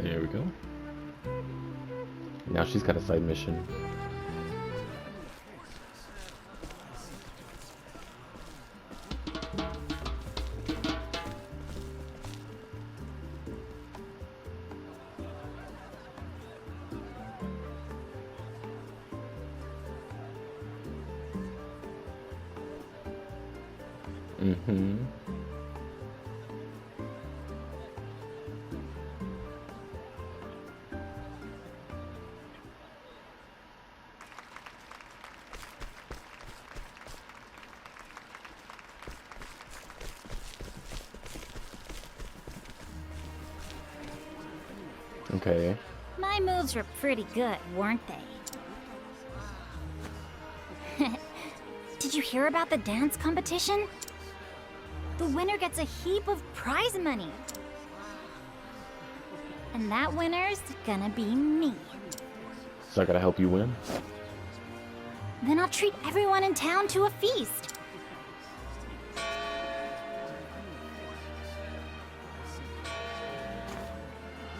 There we go. Now she's got a side mission. Mm-hmm. Okay. My moves were pretty good, weren't they? Did you hear about the dance competition? The winner gets a heap of prize money. And that winner's gonna be me. So I gotta help you win? Then I'll treat everyone in town to a feast.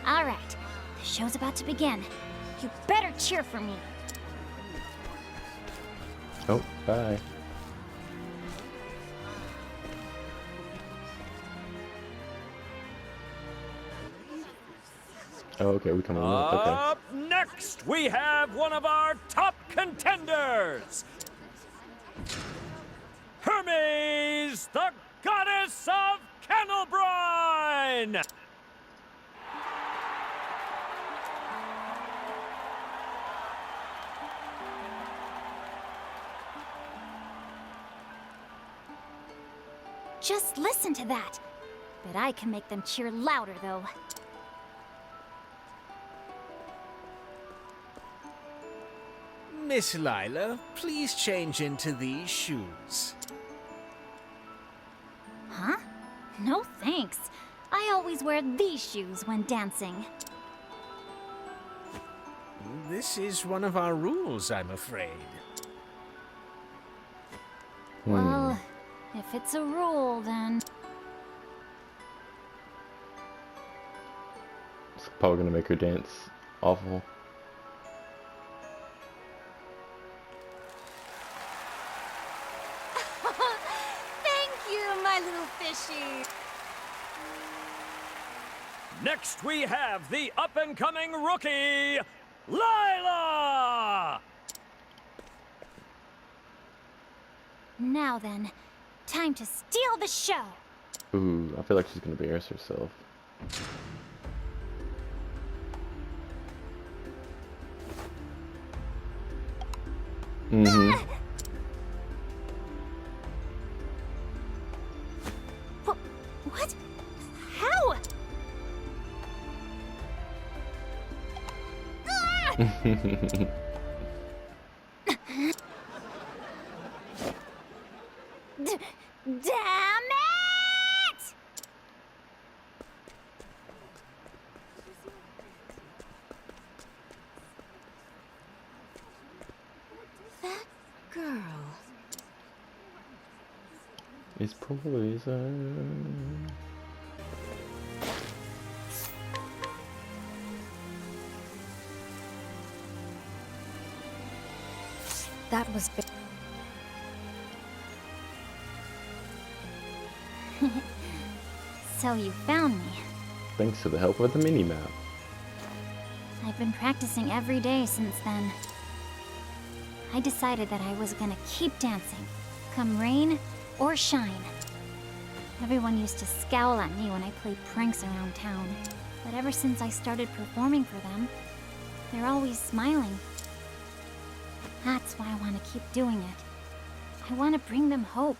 All right, the show's about to begin. You better cheer for me. Oh, bye. Oh, okay, we coming up. Okay. Up next, we have one of our top contenders, Hermes, the goddess of kennel brine. Just listen to that. Bet I can make them cheer louder, though. Miss Lila, please change into these shoes. Huh? No thanks. I always wear these shoes when dancing. This is one of our rules, I'm afraid. Well, if it's a rule, then... It's probably gonna make her dance awful. Thank you, my little fishy. Next, we have the up-and-coming rookie, Lila! Now then, time to steal the show. Ooh, I feel like she's gonna embarrass herself. Mm-hmm. What? How? Damn it! That girl. It's poison. That was big. So you found me. Thanks to the help of the mini-map. I've been practicing every day since then. I decided that I was gonna keep dancing, come rain or shine. Everyone used to scowl at me when I played pranks around town, but ever since I started performing for them, they're always smiling. That's why I want to keep doing it. I want to bring them hope.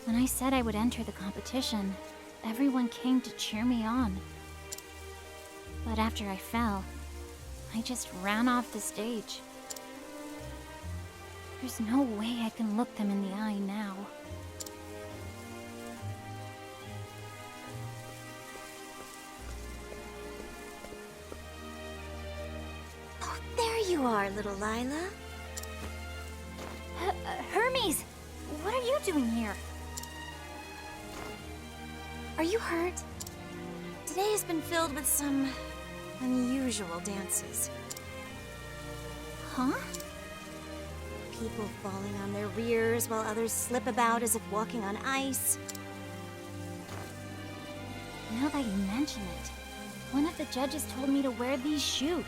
When I said I would enter the competition, everyone came to cheer me on. But after I fell, I just ran off the stage. There's no way I can look them in the eye now. Oh, there you are, little Lila. Hermes! What are you doing here? Are you hurt? Today has been filled with some unusual dances. Huh? People falling on their rears while others slip about as if walking on ice. Now that you mention it, one of the judges told me to wear these shoes.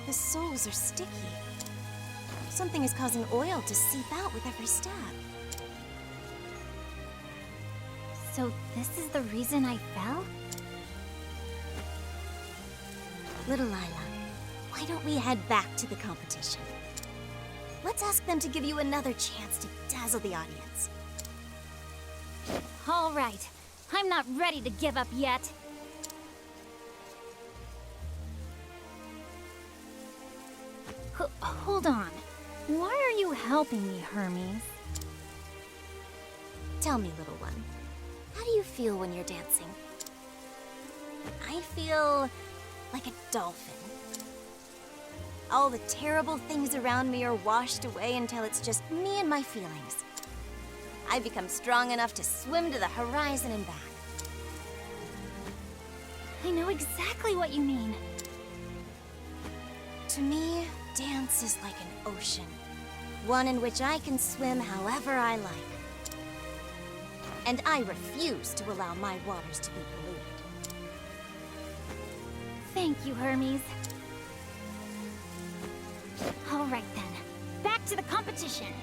The soles are sticky. Something is causing oil to seep out with every step. So this is the reason I fell? Little Lila, why don't we head back to the competition? Let's ask them to give you another chance to dazzle the audience. All right. I'm not ready to give up yet. Hold on. Why are you helping me, Hermes? Tell me, little one, how do you feel when you're dancing? I feel like a dolphin. All the terrible things around me are washed away until it's just me and my feelings. I become strong enough to swim to the horizon and back. I know exactly what you mean. To me, dance is like an ocean. One in which I can swim however I like. And I refuse to allow my waters to be polluted. Thank you, Hermes. All right then. Back to the competition.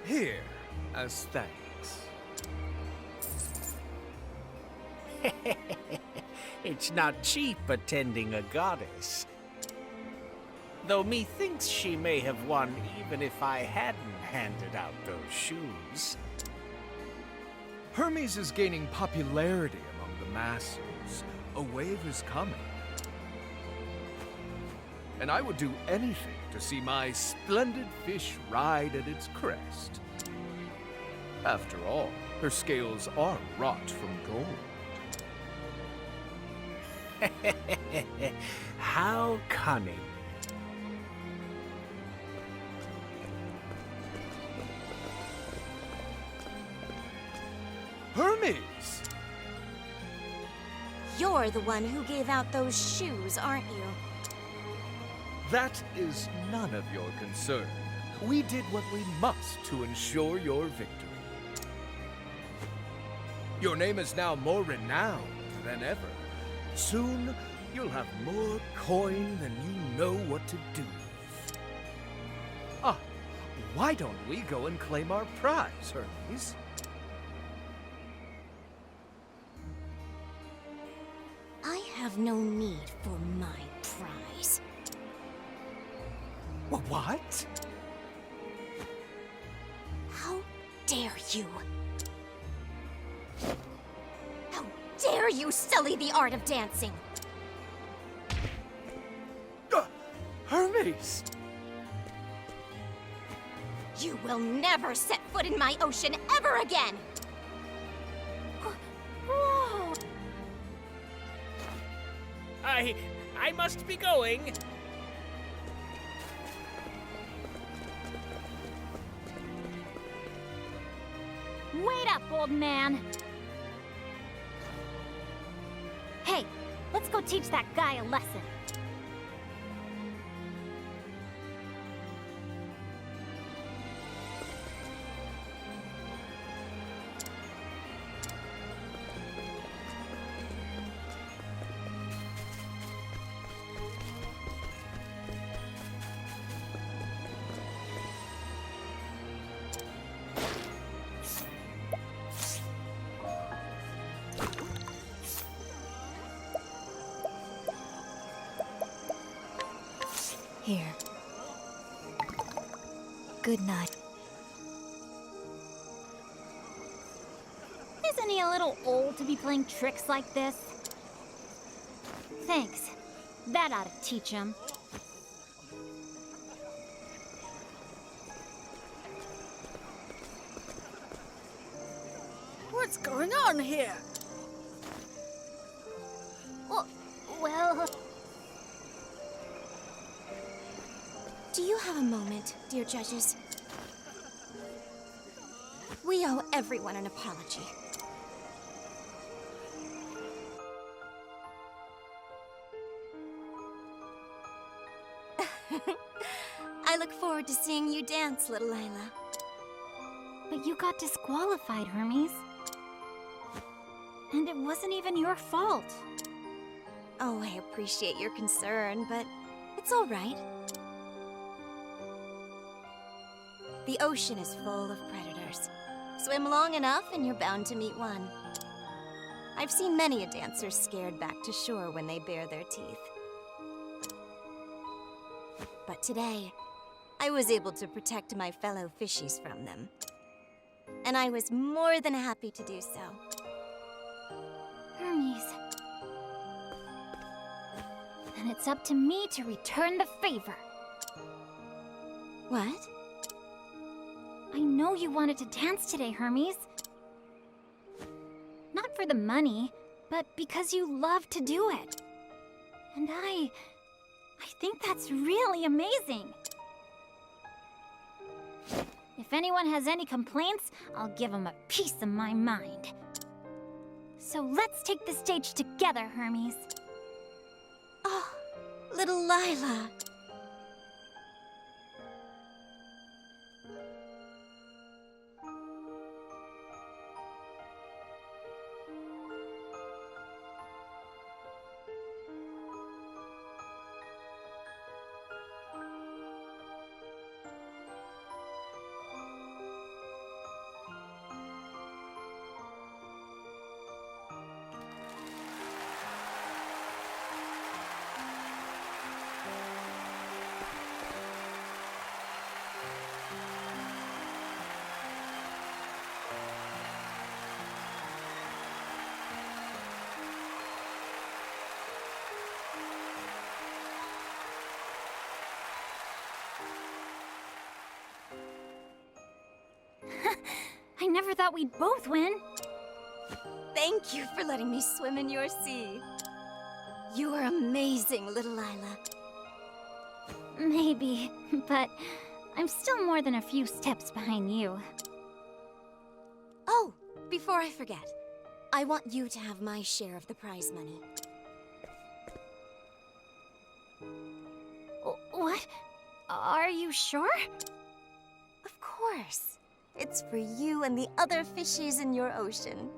Here, as thanks. It's not cheap attending a goddess. Though methinks she may have won even if I hadn't handed out those shoes. Hermes is gaining popularity among the masses. A wave is coming. And I would do anything to see my splendid fish ride at its crest. After all, her scales are wrought from gold. How cunning. Hermes! You're the one who gave out those shoes, aren't you? That is none of your concern. We did what we must to ensure your victory. Your name is now more renowned than ever. Soon, you'll have more coin than you know what to do with. Ah, why don't we go and claim our prize, Hermes? I have no need for my prize. What? How dare you? How dare you sully the art of dancing? Hermes! You will never set foot in my ocean ever again! Whoa! I must be going. Wait up, old man! Hey, let's go teach that guy a lesson. Here. Good night. Isn't he a little old to be playing tricks like this? Thanks. That ought to teach him. What's going on here? Well... Do you have a moment, dear judges? We owe everyone an apology. I look forward to seeing you dance, little Lila. But you got disqualified, Hermes. And it wasn't even your fault. Oh, I appreciate your concern, but it's all right. The ocean is full of predators. Swim long enough and you're bound to meet one. I've seen many a dancer scared back to shore when they bare their teeth. But today, I was able to protect my fellow fishies from them. And I was more than happy to do so. Hermes. And it's up to me to return the favor. What? I know you wanted to dance today, Hermes. Not for the money, but because you love to do it. And I think that's really amazing. If anyone has any complaints, I'll give them a piece of my mind. So let's take the stage together, Hermes. Oh, little Lila. I never thought we'd both win. Thank you for letting me swim in your sea. You are amazing, little Lila. Maybe, but I'm still more than a few steps behind you. Oh, before I forget, I want you to have my share of the prize money. What? Are you sure? Of course. It's for you and the other fishies in your ocean.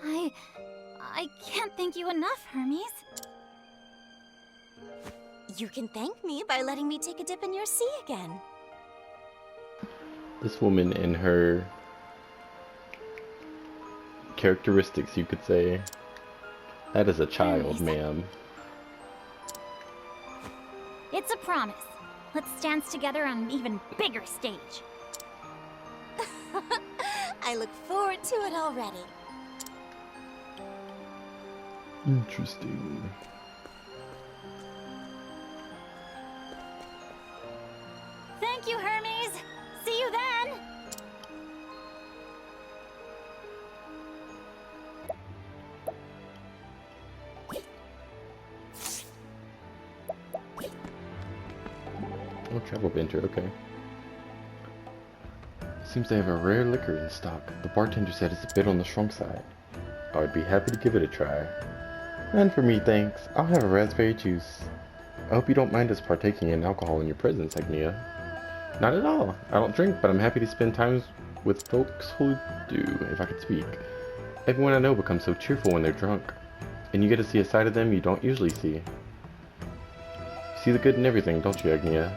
I can't thank you enough, Hermes. You can thank me by letting me take a dip in your sea again. This woman and her characteristics, you could say. That is a child, ma'am. It's a promise. Let's dance together on an even bigger stage. I look forward to it already. Interesting. Thank you, Hermes. See you then. Oh, travel venture, okay. Seems they have a rare liquor in stock. The bartender said it's a bit on the strong side. I would be happy to give it a try. None for me, thanks. I'll have a raspberry juice. I hope you don't mind us partaking in alcohol in your presence, Agnia. Not at all. I don't drink, but I'm happy to spend time with folks who do, if I could speak. Everyone I know becomes so cheerful when they're drunk. And you get to see a side of them you don't usually see. You see the good in everything, don't you, Agnia?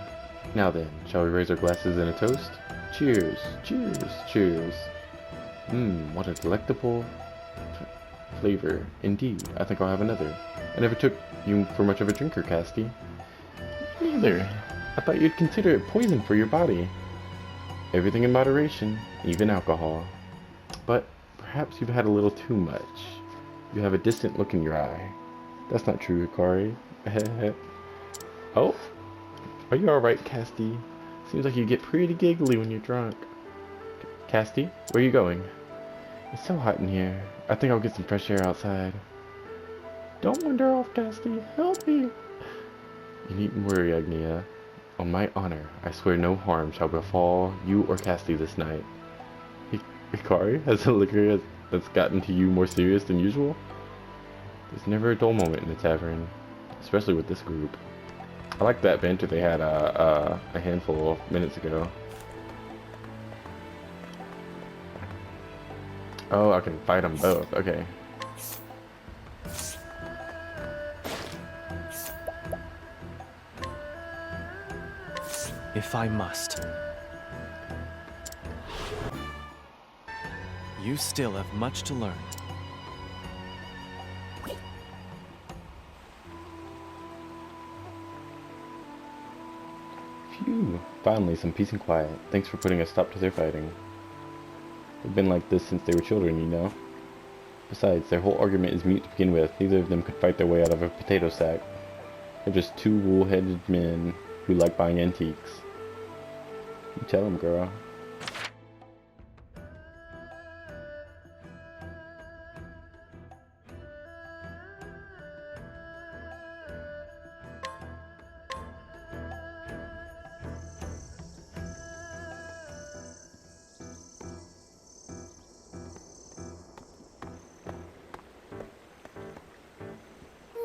Now then, shall we raise our glasses in a toast? Cheers, cheers, cheers. What a delectable flavor. Indeed, I think I'll have another. I never took you for much of a drinker, Casty. Neither. I thought you'd consider it poison for your body. Everything in moderation, even alcohol. But perhaps you've had a little too much. You have a distant look in your eye. That's not true, Hikari. Oh? Are you alright, Casty? Seems like you get pretty giggly when you're drunk. Casty, where are you going? It's so hot in here. I think I'll get some fresh air outside. Don't wander off, Casty. Help me. You needn't worry, Agnia. On my honor, I swear no harm shall befall you or Casty this night. Hikari, has the liquor that's gotten to you more serious than usual? There's never a dull moment in the tavern, especially with this group. I like that banter they had a handful of minutes ago. Oh, I can fight them both. Okay. If I must. You still have much to learn. Phew. Finally, some peace and quiet. Thanks for putting a stop to their fighting. They've been like this since they were children, you know? Besides, their whole argument is mute to begin with. Neither of them could fight their way out of a potato sack. They're just two wool-headed men who like buying antiques. You tell them, girl.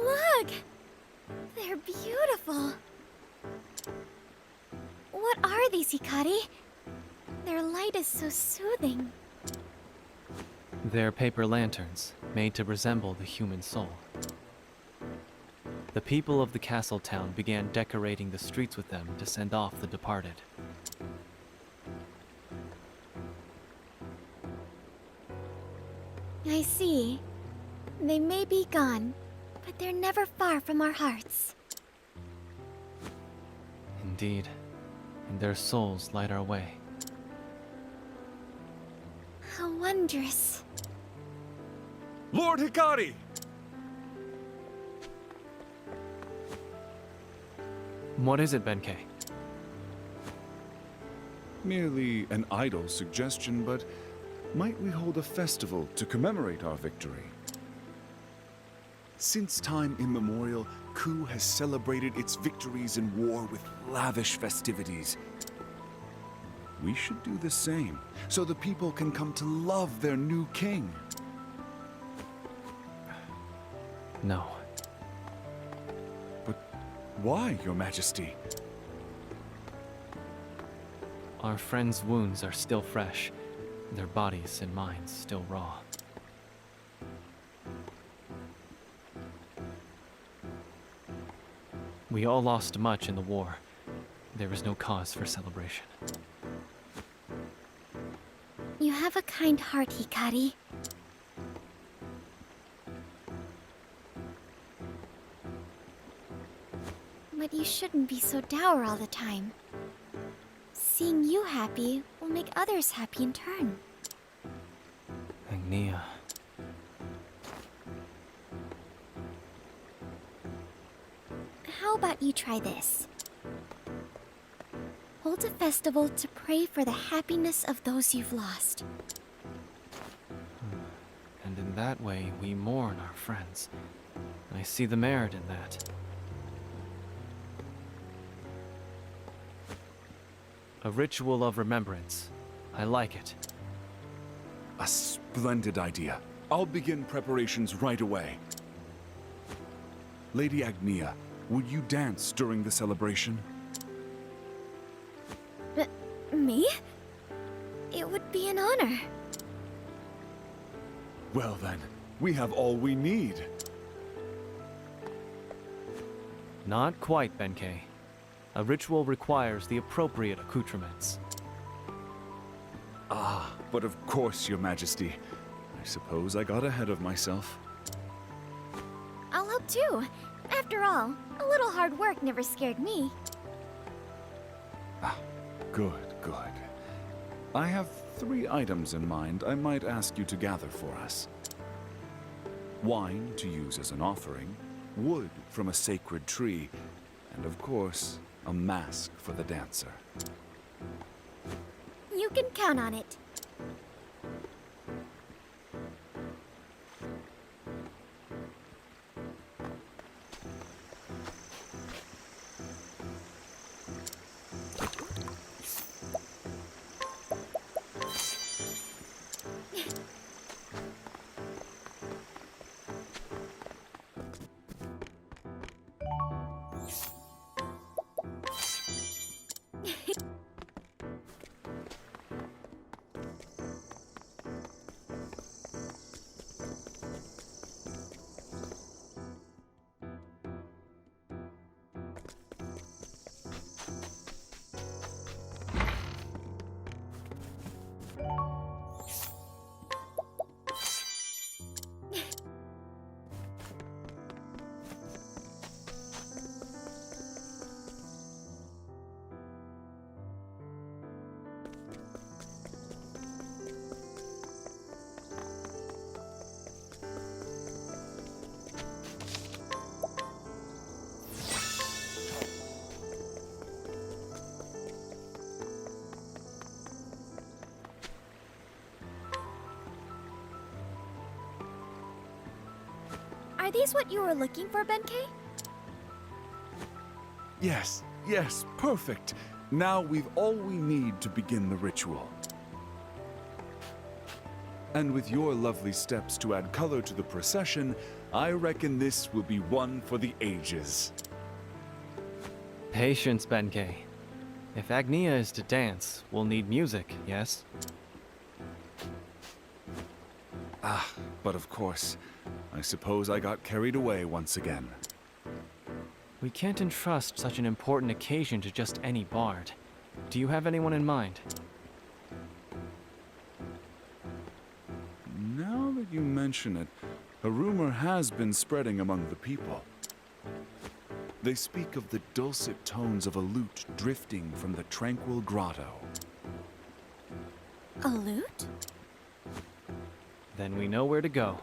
Look! They're beautiful. What are these, Hikari? Their light is so soothing. They're paper lanterns, made to resemble the human soul. The people of the castle town began decorating the streets with them to send off the departed. I see. They may be gone, but they're never far from our hearts. Indeed, and their souls light our way. How wondrous. Lord Hikari! What is it, Benkei? Merely an idle suggestion, but might we hold a festival to commemorate our victory? Since time immemorial, Ku has celebrated its victories in war with lavish festivities. We should do the same, so the people can come to love their new king. No. But why, Your Majesty? Our friends' wounds are still fresh, their bodies and minds still raw. We all lost much in the war. There is no cause for celebration. You have a kind heart, Hikari. But you shouldn't be so dour all the time. Seeing you happy will make others happy in turn. Agnia. How about you try this? Hold a festival to pray for the happiness of those you've lost. And in that way, we mourn our friends. I see the merit in that. A ritual of remembrance. I like it. A splendid idea. I'll begin preparations right away. Lady Agnia, would you dance during the celebration? Me? It would be an honor. Well then, we have all we need. Not quite, Benkei. A ritual requires the appropriate accoutrements. Ah, but of course, Your Majesty. I suppose I got ahead of myself. too. After all, a little hard work never scared me. Ah, good, good. I have 3 items in mind I might ask you to gather for us. Wine to use as an offering, wood from a sacred tree, and of course, a mask for the dancer. You can count on it. Are these what you were looking for, Benkei? Yes, yes, perfect. Now we've all we need to begin the ritual. And with your lovely steps to add color to the procession, I reckon this will be one for the ages. Patience, Benkei. If Agnia is to dance, we'll need music, yes? Ah, but of course, I suppose I got carried away once again. We can't entrust such an important occasion to just any bard. Do you have anyone in mind? Now that you mention it, a rumor has been spreading among the people. They speak of the dulcet tones of a lute drifting from the tranquil grotto. A lute? Then we know where to go.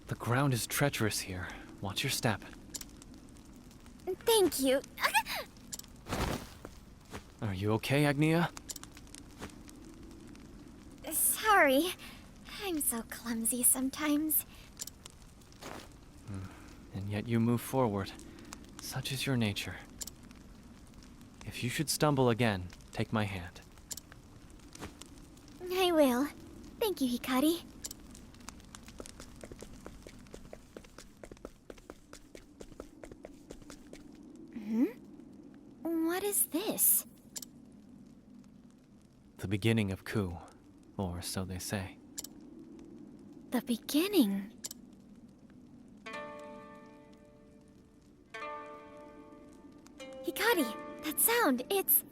The ground is treacherous here. Watch your step. Thank you. Are you okay, Agnia? Sorry. I'm so clumsy sometimes. And yet you move forward. Such is your nature. If you should stumble again, take my hand. I will. Thank you, Hikari. What is this? The beginning of Ku, or so they say. The beginning. Hikari, that sound, it's...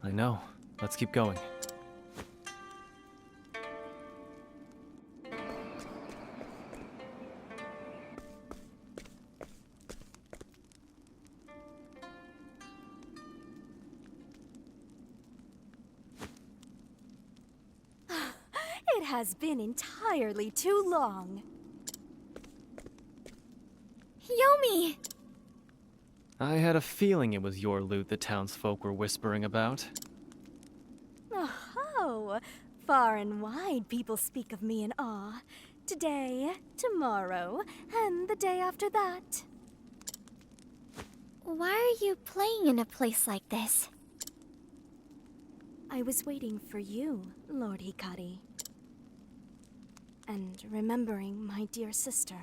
I know. Let's keep going. It has been entirely too long. Yomi! I had a feeling it was your lute the townsfolk were whispering about. Oh, far and wide people speak of me in awe. Today, tomorrow, and the day after that. Why are you playing in a place like this? I was waiting for you, Lord Hikari. and remembering my dear sister.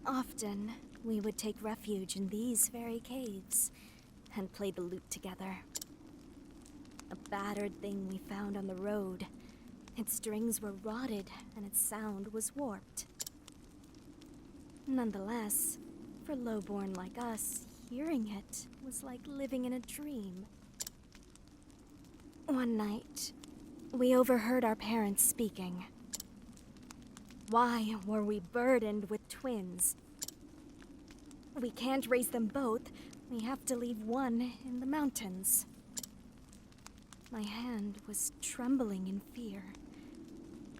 Often, we would take refuge in these very caves and play the lute together. A battered thing we found on the road. Its strings were rotted and its sound was warped. Nonetheless, for lowborn like us, hearing it was like living in a dream. One night, we overheard our parents speaking. Why were we burdened with twins? We can't raise them both. We have to leave one in the mountains. My hand was trembling in fear,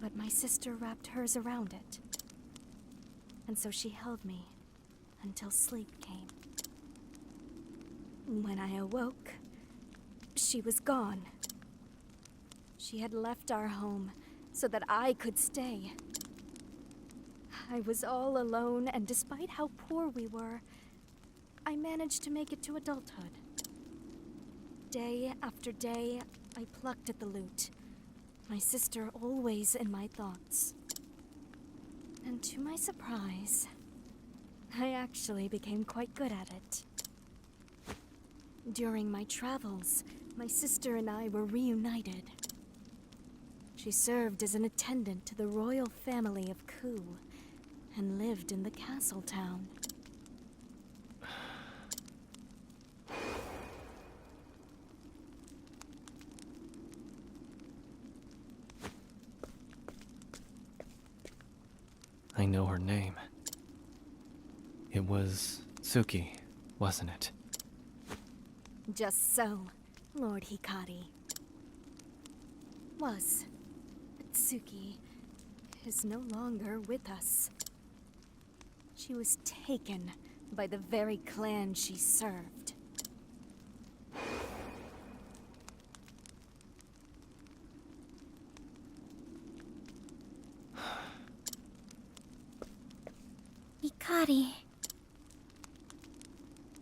but my sister wrapped hers around it. And so she held me until sleep came. When I awoke, she was gone. She had left our home so that I could stay. I was all alone, and despite how poor we were, I managed to make it to adulthood. Day after day, I plucked at the lute, my sister always in my thoughts. And to my surprise, I actually became quite good at it. During my travels, my sister and I were reunited. She served as an attendant to the royal family of Ku, and lived in the castle town. I know her name. It was Tsuki, wasn't it? Just so, Lord Hikari. Was. But Tsuki is no longer with us. She was taken by the very clan she served. Hikari.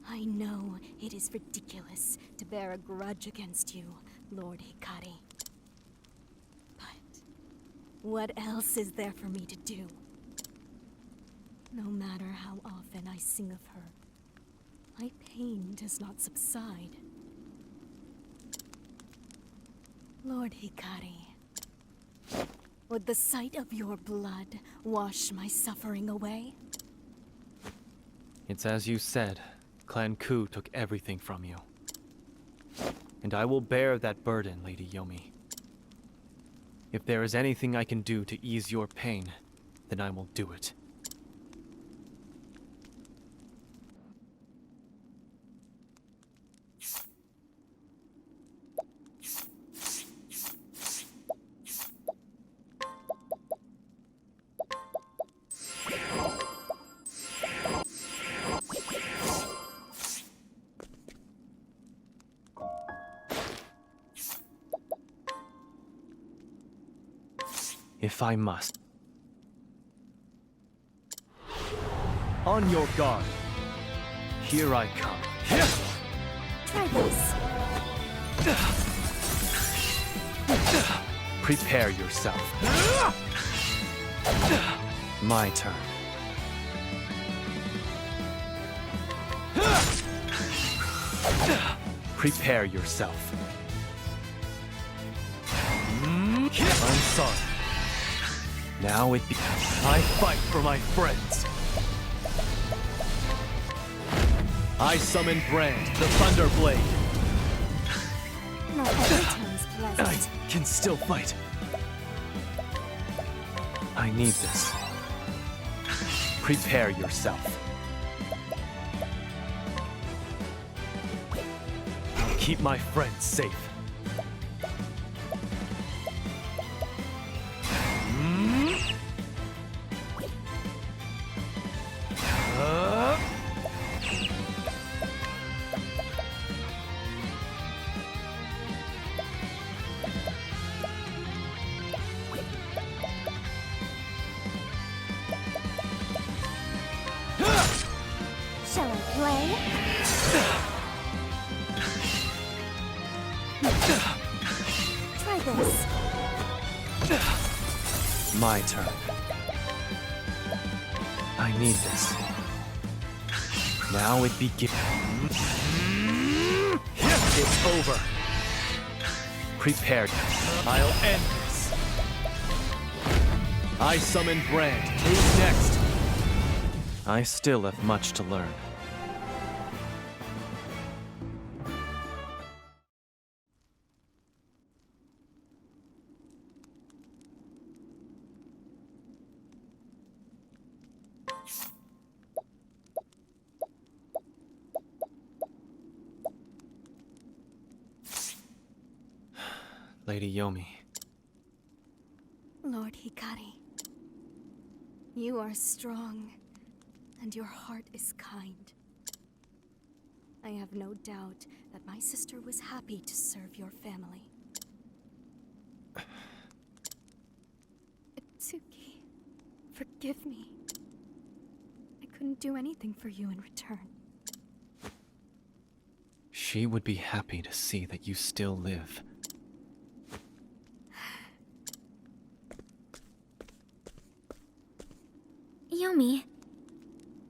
I know it is ridiculous to bear a grudge against you, Lord Hikari. But what else is there for me to do? No matter how often I sing of her, my pain does not subside. Lord Hikari, would the sight of your blood wash my suffering away? It's as you said. Clan Ku took everything from you. And I will bear that burden, Lady Yomi. If there is anything I can do to ease your pain, then I will do it. If I must. On your guard. Here I come. Try this. Prepare yourself. My turn. Prepare yourself. I'm sorry. Now it be I fight for my friends. I summon Brand, the Thunder Blade. Not every time's pleasant. I can still fight. I need this. Prepare yourself. I'll keep my friends safe. Shall I play? Try this. My turn. I need this. Now it begins. It's over. Prepared. I'll end this. I summon Brand. Who's next? I still have much to learn. Lady Yomi. Lord Hikari, you are strong, and your heart is kind. I have no doubt that my sister was happy to serve your family. Itsuki, forgive me. I couldn't do anything for you in return. She would be happy to see that you still live. Yomi,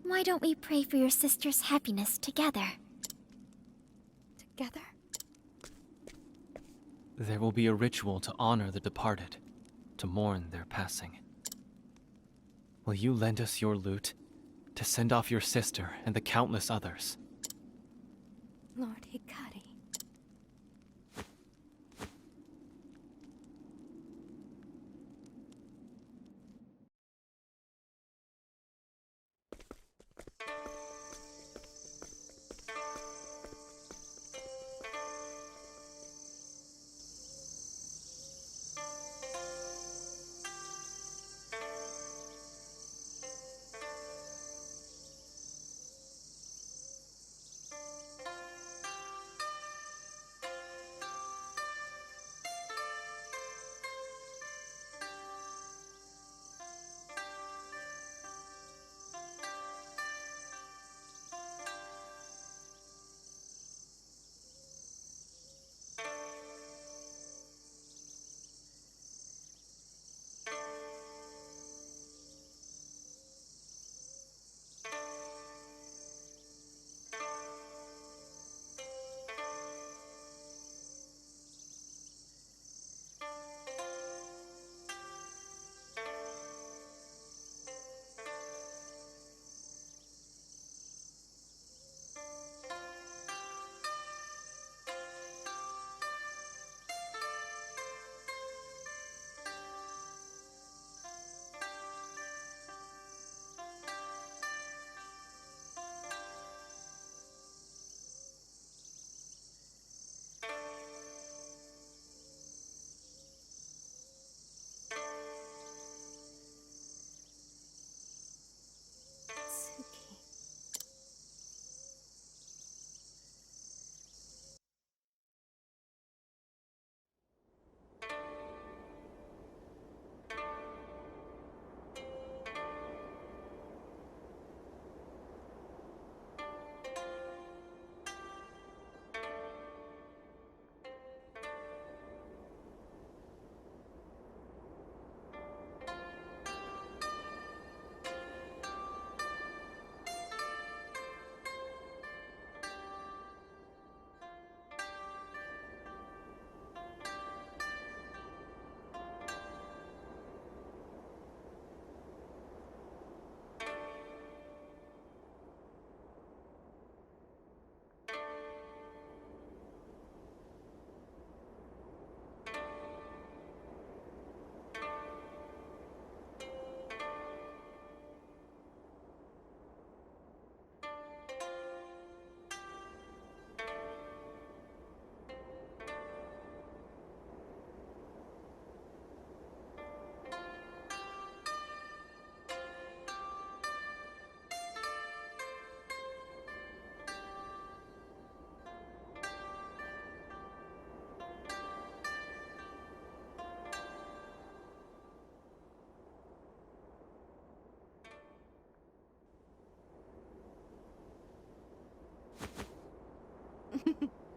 why don't we pray for your sister's happiness together? Together? There will be a ritual to honor the departed, to mourn their passing. Will you lend us your lute to send off your sister and the countless others? Lord Hikari.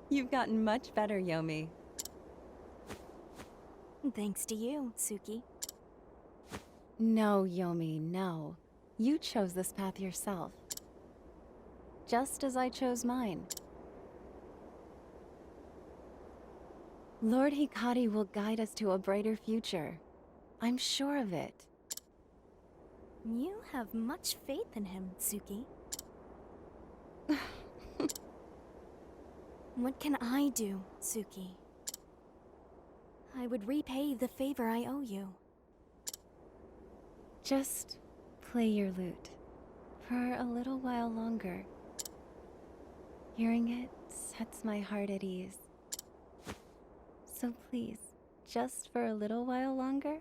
You've gotten much better, Yomi. Thanks to you, Suki. No, Yomi, no. You chose this path yourself. Just as I chose mine. Lord Hikari will guide us to a brighter future. I'm sure of it. You have much faith in him, Suki. What can I do, Suki? I would repay the favor I owe you. Just play your lute for a little while longer. Hearing it sets my heart at ease. So please, just for a little while longer,